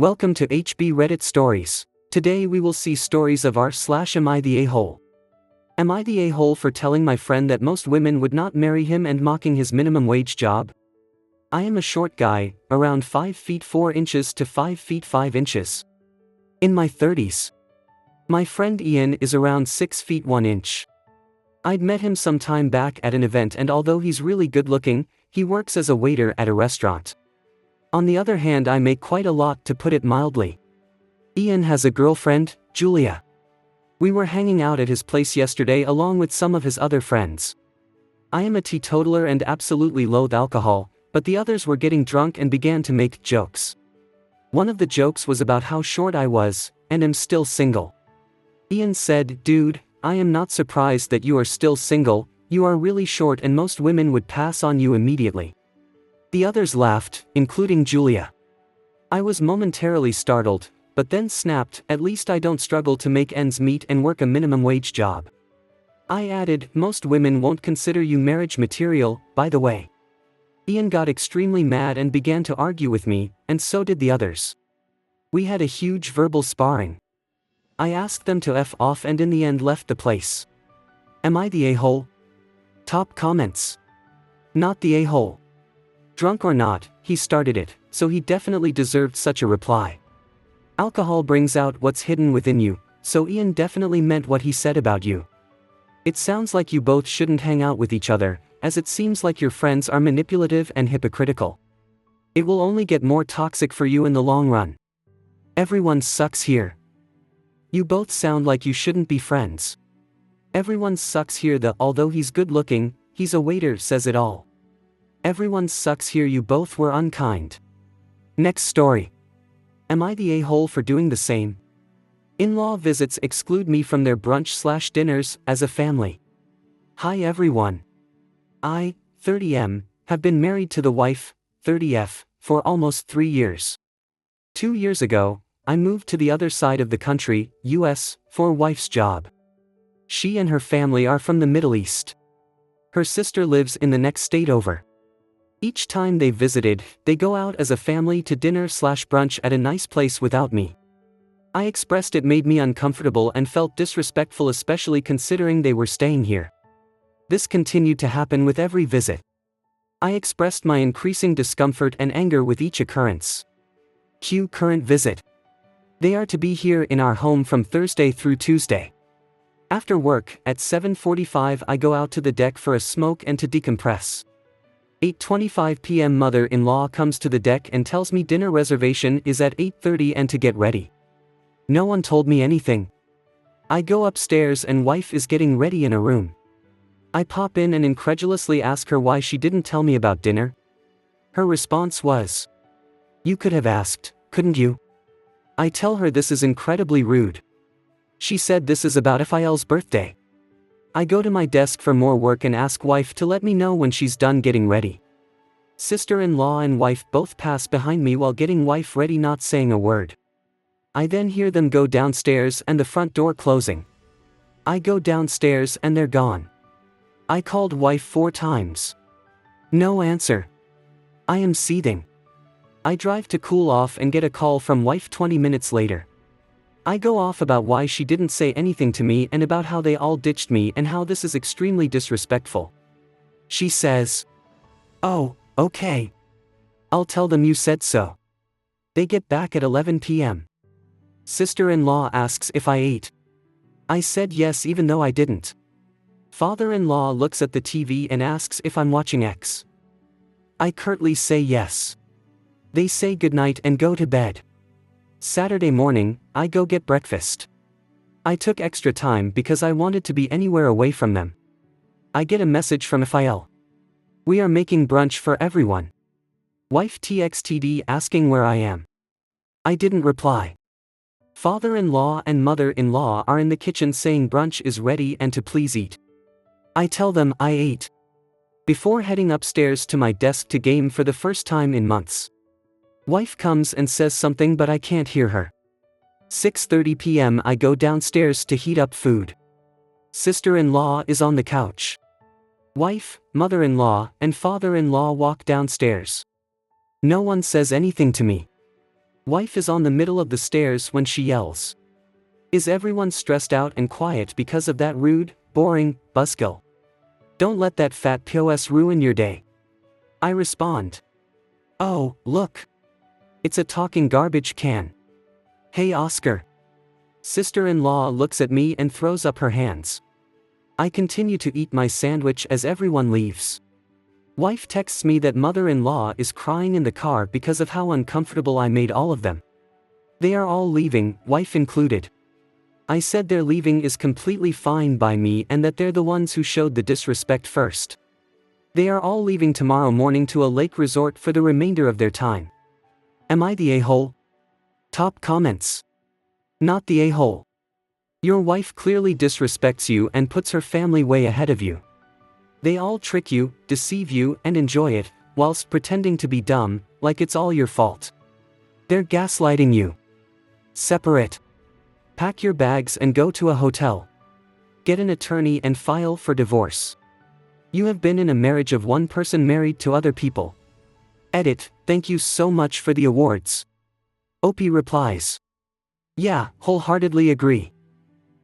Welcome to HB Reddit Stories. Today we will see stories of r/am I the a-hole. Am I the a-hole for telling my friend that most women would not marry him and mocking his minimum wage job? I am a short guy, around 5 feet 4 inches to 5 feet 5 inches. In my 30s. My friend Ian is around 6 feet 1 inch. I'd met him some time back at an event, and although he's really good looking, he works as a waiter at a restaurant. On the other hand, I make quite a lot, to put it mildly. Ian has a girlfriend, Julia. We were hanging out at his place yesterday along with some of his other friends. I am a teetotaler and absolutely loathe alcohol, but the others were getting drunk and began to make jokes. One of the jokes was about how short I was, and am still single. Ian said, "Dude, I am not surprised that you are still single, you are really short and most women would pass on you immediately." The others laughed, including Julia. I was momentarily startled, but then snapped, "At least I don't struggle to make ends meet and work a minimum wage job." I added, "Most women won't consider you marriage material, by the way." Ian got extremely mad and began to argue with me, and so did the others. We had a huge verbal sparring. I asked them to F off and in the end left the place. Am I the a-hole? Top comments. Not the a-hole. Drunk or not, he started it, so he definitely deserved such a reply. Alcohol brings out what's hidden within you, so Ian definitely meant what he said about you. It sounds like you both shouldn't hang out with each other, as it seems like your friends are manipulative and hypocritical. It will only get more toxic for you in the long run. Everyone sucks here. You both sound like you shouldn't be friends. Everyone sucks here. Although he's good looking, he's a waiter, says it all. Everyone sucks here. You both were unkind. Next story. Am I the a-hole for doing the same? In-law visits exclude me from their brunch/dinners as a family. Hi everyone. I, 30M, have been married to the wife, 30F, for almost 3 years. 2 years ago, I moved to the other side of the country, US, for wife's job. She and her family are from the Middle East. Her sister lives in the next state over. Each time they visited, they go out as a family to dinner/brunch at a nice place without me. I expressed it made me uncomfortable and felt disrespectful, especially considering they were staying here. This continued to happen with every visit. I expressed my increasing discomfort and anger with each occurrence. Cue current visit. They are to be here in our home from Thursday through Tuesday. After work, at 7:45 I go out to the deck for a smoke and to decompress. 8:25 p.m. mother-in-law comes to the deck and tells me dinner reservation is at 8:30 and to get ready. No one told me anything. I go upstairs and wife is getting ready in a room. I pop in and incredulously ask her why she didn't tell me about dinner. Her response was, "You could have asked, couldn't you?" I tell her this is incredibly rude. She said this is about Raphael's birthday. I go to my desk for more work and ask wife to let me know when she's done getting ready. Sister-in-law and wife both pass behind me while getting wife ready, not saying a word. I then hear them go downstairs and the front door closing. I go downstairs and they're gone. I called wife 4 times. No answer. I am seething. I drive to cool off and get a call from wife 20 minutes later. I go off about why she didn't say anything to me and about how they all ditched me and how this is extremely disrespectful. She says, "Oh, okay. I'll tell them you said so." They get back at 11 p.m. Sister-in-law asks if I ate. I said yes even though I didn't. Father-in-law looks at the TV and asks if I'm watching X. I curtly say yes. They say goodnight and go to bed. Saturday morning, I go get breakfast. I took extra time because I wanted to be anywhere away from them. I get a message from Raphael. "We are making brunch for everyone." Wife TXTD asking where I am. I didn't reply. Father-in-law and mother-in-law are in the kitchen saying brunch is ready and to please eat. I tell them I ate. Before heading upstairs to my desk to game for the first time in months. Wife comes and says something but I can't hear her. 6:30 p.m. I go downstairs to heat up food. Sister-in-law is on the couch. Wife, mother-in-law, and father-in-law walk downstairs. No one says anything to me. Wife is on the middle of the stairs when she yells. Is everyone stressed out and quiet because of that rude, boring, buzzkill? Don't let that fat POS ruin your day. I respond. Oh, look. It's a talking garbage can. Hey Oscar. Sister-in-law looks at me and throws up her hands. I continue to eat my sandwich as everyone leaves. Wife texts me that mother-in-law is crying in the car because of how uncomfortable I made all of them. They are all leaving, wife included. I said their leaving is completely fine by me and that they're the ones who showed the disrespect first. They are all leaving tomorrow morning to a lake resort for the remainder of their time. Am I the a-hole? Top comments. Not the a-hole. Your wife clearly disrespects you and puts her family way ahead of you. They all trick you, deceive you, and enjoy it, whilst pretending to be dumb, like it's all your fault. They're gaslighting you. Separate. Pack your bags and go to a hotel. Get an attorney and file for divorce. You have been in a marriage of one person married to other people. Edit, thank you so much for the awards. OP replies. Yeah, wholeheartedly agree.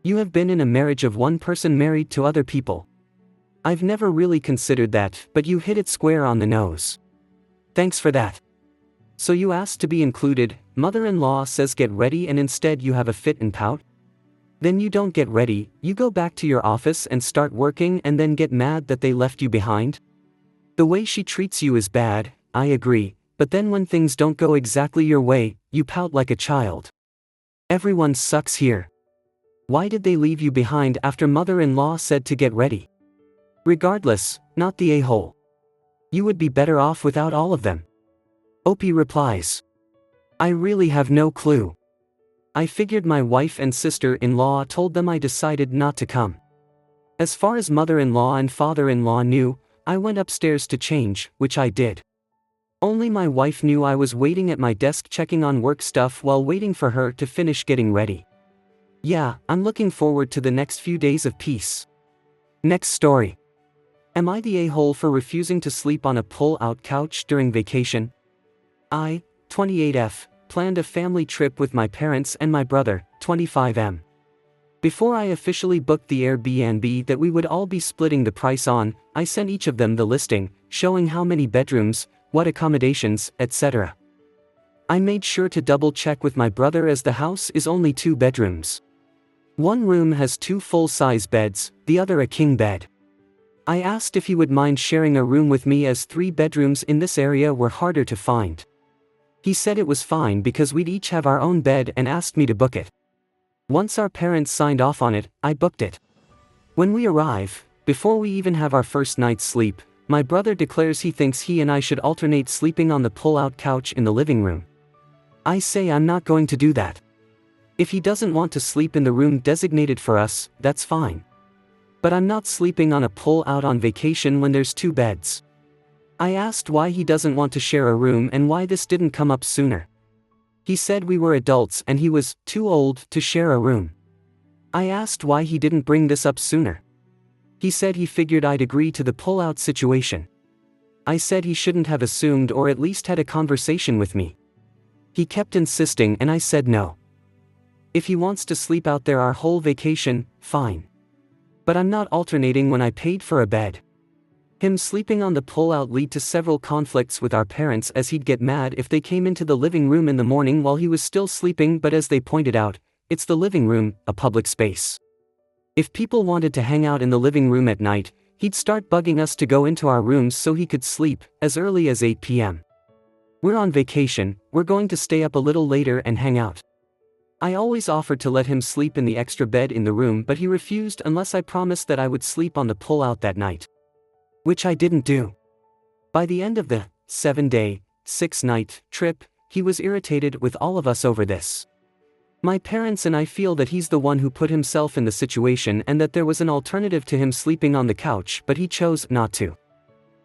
You have been in a marriage of one person married to other people. I've never really considered that, but you hit it square on the nose. Thanks for that. So you asked to be included, mother-in-law says get ready and instead you have a fit and pout? Then you don't get ready, you go back to your office and start working and then get mad that they left you behind? The way she treats you is bad, I agree, but then when things don't go exactly your way, you pout like a child. Everyone sucks here. Why did they leave you behind after mother-in-law said to get ready? Regardless, not the a-hole. You would be better off without all of them. OP replies. I really have no clue. I figured my wife and sister-in-law told them I decided not to come. As far as mother-in-law and father-in-law knew, I went upstairs to change, which I did. Only my wife knew I was waiting at my desk checking on work stuff while waiting for her to finish getting ready. Yeah, I'm looking forward to the next few days of peace. Next story. Am I the a-hole for refusing to sleep on a pull-out couch during vacation? I, 28F, planned a family trip with my parents and my brother, 25M. Before I officially booked the Airbnb that we would all be splitting the price on, I sent each of them the listing, showing how many bedrooms, what accommodations, etc. I made sure to double-check with my brother as the house is only 2 bedrooms. One room has 2 full-size beds, the other a king bed. I asked if he would mind sharing a room with me as 3 bedrooms in this area were harder to find. He said it was fine because we'd each have our own bed and asked me to book it. Once our parents signed off on it, I booked it. When we arrive, before we even have our first night's sleep, my brother declares he thinks he and I should alternate sleeping on the pull-out couch in the living room. I say I'm not going to do that. If he doesn't want to sleep in the room designated for us, that's fine. But I'm not sleeping on a pull-out on vacation when there's 2 beds. I asked why he doesn't want to share a room and why this didn't come up sooner. He said we were adults and he was too old to share a room. I asked why he didn't bring this up sooner. He said he figured I'd agree to the pull-out situation. I said he shouldn't have assumed or at least had a conversation with me. He kept insisting and I said no. If he wants to sleep out there our whole vacation, fine. But I'm not alternating when I paid for a bed. Him sleeping on the pull-out led to several conflicts with our parents as he'd get mad if they came into the living room in the morning while he was still sleeping, but as they pointed out, it's the living room, a public space. If people wanted to hang out in the living room at night, he'd start bugging us to go into our rooms so he could sleep, as early as 8 p.m. We're on vacation, we're going to stay up a little later and hang out. I always offered to let him sleep in the extra bed in the room, but he refused unless I promised that I would sleep on the pull-out that night. Which I didn't do. By the end of the 7-day, 6-night trip, he was irritated with all of us over this. My parents and I feel that he's the one who put himself in the situation and that there was an alternative to him sleeping on the couch, but he chose not to.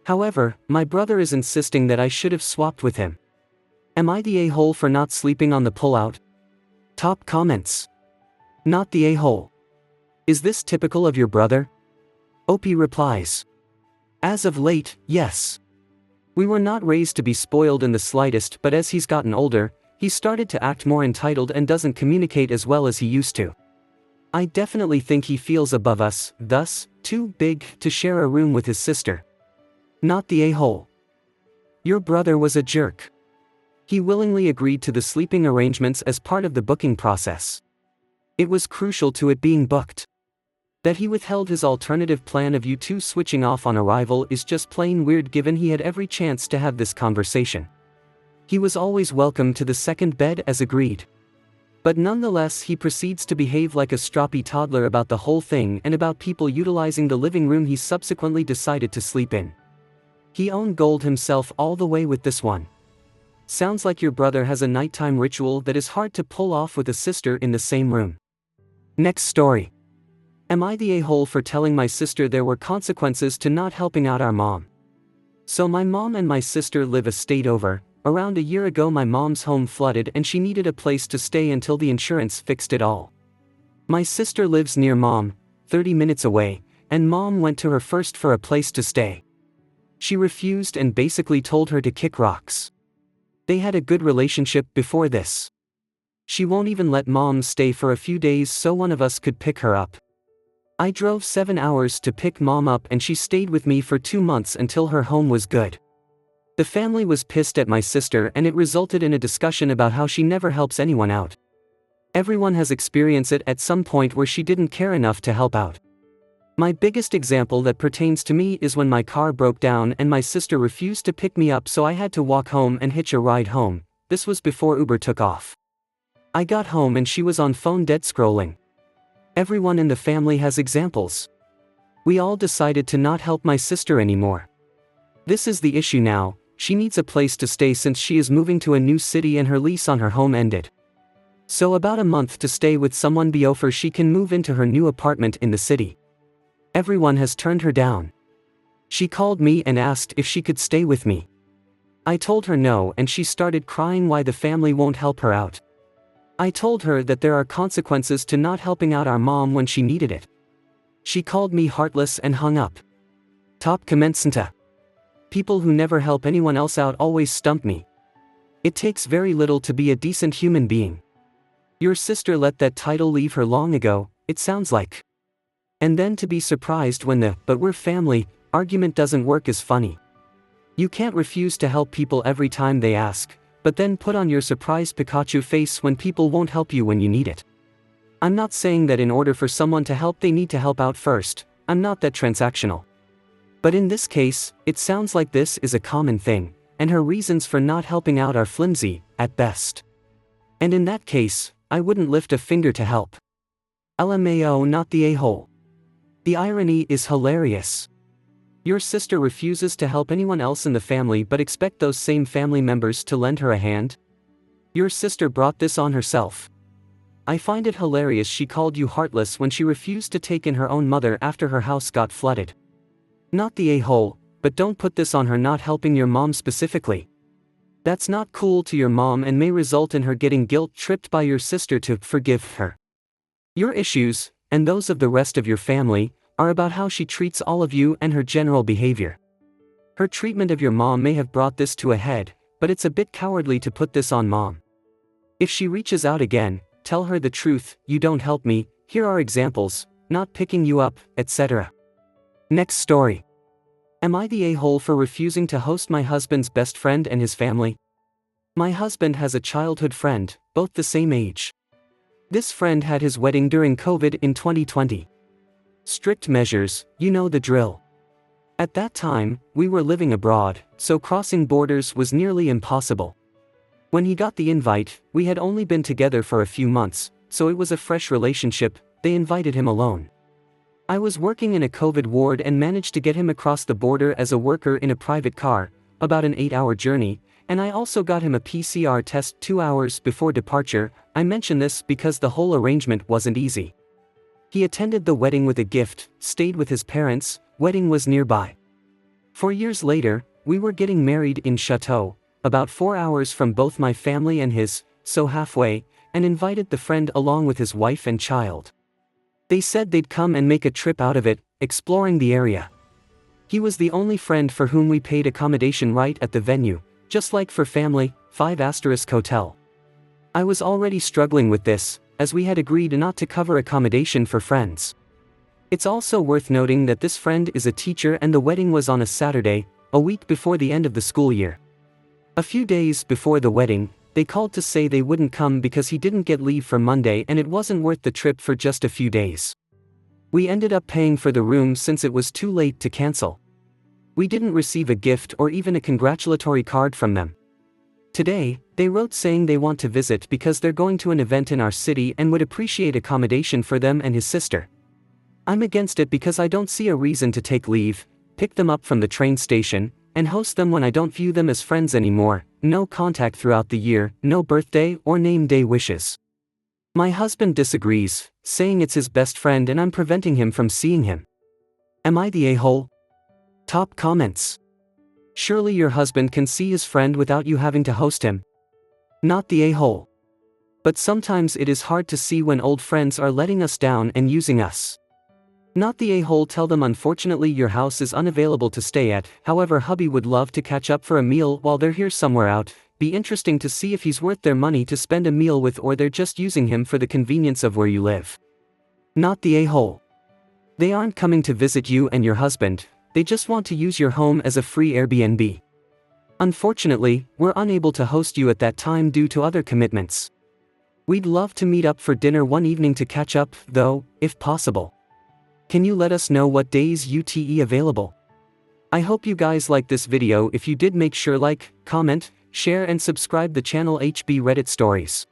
However, my brother is insisting that I should have swapped with him. Am I the a-hole for not sleeping on the pull-out? Top comments. Not the a-hole. Is this typical of your brother? OP replies. As of late, yes. We were not raised to be spoiled in the slightest, but as he's gotten older, He started to act more entitled and doesn't communicate as well as he used to. I definitely think he feels above us, thus, too big to share a room with his sister. Not the a-hole. Your brother was a jerk. He willingly agreed to the sleeping arrangements as part of the booking process. It was crucial to it being booked. That he withheld his alternative plan of you two switching off on arrival is just plain weird given he had every chance to have this conversation. He was always welcome to the second bed as agreed. But nonetheless he proceeds to behave like a stroppy toddler about the whole thing and about people utilizing the living room he subsequently decided to sleep in. He owned gold himself all the way with this one. Sounds like your brother has a nighttime ritual that is hard to pull off with a sister in the same room. Next story. Am I the a-hole for telling my sister there were consequences to not helping out our mom? So my mom and my sister live a state over. Around a year ago my mom's home flooded and she needed a place to stay until the insurance fixed it all. My sister lives near mom, 30 minutes away, and mom went to her first for a place to stay. She refused and basically told her to kick rocks. They had a good relationship before this. She won't even let mom stay for a few days so one of us could pick her up. I drove 7 hours to pick mom up and she stayed with me for 2 months until her home was good. The family was pissed at my sister and it resulted in a discussion about how she never helps anyone out. Everyone has experienced it at some point where she didn't care enough to help out. My biggest example that pertains to me is when my car broke down and my sister refused to pick me up so I had to walk home and hitch a ride home. This was before Uber took off. I got home and she was on phone dead scrolling. Everyone in the family has examples. We all decided to not help my sister anymore. This is the issue now. She needs a place to stay since she is moving to a new city and her lease on her home ended. So about a month to stay with someone before she can move into her new apartment in the city. Everyone has turned her down. She called me and asked if she could stay with me. I told her no and she started crying why the family won't help her out. I told her that there are consequences to not helping out our mom when she needed it. She called me heartless and hung up. Top commensanta. People who never help anyone else out always stump me. It takes very little to be a decent human being. Your sister let that title leave her long ago, it sounds like. And then to be surprised when the "but we're family" argument doesn't work is funny. You can't refuse to help people every time they ask, but then put on your surprised Pikachu face when people won't help you when you need it. I'm not saying that in order for someone to help they need to help out first, I'm not that transactional. But in this case, it sounds like this is a common thing, and her reasons for not helping out are flimsy, at best. And in that case, I wouldn't lift a finger to help. LMAO, not the a-hole. The irony is hilarious. Your sister refuses to help anyone else in the family but expect those same family members to lend her a hand? Your sister brought this on herself. I find it hilarious she called you heartless when she refused to take in her own mother after her house got flooded. Not the a-hole, but don't put this on her not helping your mom specifically. That's not cool to your mom and may result in her getting guilt-tripped by your sister to forgive her. Your issues, and those of the rest of your family, are about how she treats all of you and her general behavior. Her treatment of your mom may have brought this to a head, but it's a bit cowardly to put this on mom. If she reaches out again, tell her the truth, you don't help me, here are examples, not picking you up, etc. Next story. Am I the a-hole for refusing to host my husband's best friend and his family? My husband has a childhood friend, both the same age. This friend had his wedding during COVID in 2020. Strict measures, you know the drill. At that time, we were living abroad, so crossing borders was nearly impossible. When he got the invite, we had only been together for a few months, so it was a fresh relationship. They invited him alone. I was working in a COVID ward and managed to get him across the border as a worker in a private car, about an 8-hour journey, and I also got him a PCR test 2 hours before departure. I mention this because the whole arrangement wasn't easy. He attended the wedding with a gift, stayed with his parents, wedding was nearby. 4 years later, we were getting married in Chateau, about 4 hours from both my family and his, so halfway, and invited the friend along with his wife and child. They said they'd come and make a trip out of it, exploring the area. He was the only friend for whom we paid accommodation right at the venue, just like for family, 5 * hotel. I was already struggling with this, as we had agreed not to cover accommodation for friends. It's also worth noting that this friend is a teacher and the wedding was on a Saturday, a week before the end of the school year. A few days before the wedding, they called to say they wouldn't come because he didn't get leave for Monday and it wasn't worth the trip for just a few days. We ended up paying for the room since it was too late to cancel. We didn't receive a gift or even a congratulatory card from them. Today, they wrote saying they want to visit because they're going to an event in our city and would appreciate accommodation for them and his sister. I'm against it because I don't see a reason to take leave, pick them up from the train station, and host them when I don't view them as friends anymore, no contact throughout the year, no birthday or name day wishes. My husband disagrees, saying it's his best friend and I'm preventing him from seeing him. Am I the a-hole? Top comments. Surely your husband can see his friend without you having to host him. Not the a-hole. But sometimes it is hard to see when old friends are letting us down and using us. Not the a-hole. Tell them unfortunately your house is unavailable to stay at, however hubby would love to catch up for a meal while they're here somewhere out. Be interesting to see if he's worth their money to spend a meal with or they're just using him for the convenience of where you live. Not the a-hole. They aren't coming to visit you and your husband, they just want to use your home as a free Airbnb. Unfortunately, we're unable to host you at that time due to other commitments. We'd love to meet up for dinner one evening to catch up, though, if possible. Can you let us know what days UTE available? I hope you guys liked this video. If you did, make sure like, comment, share and subscribe the channel HB Reddit Stories.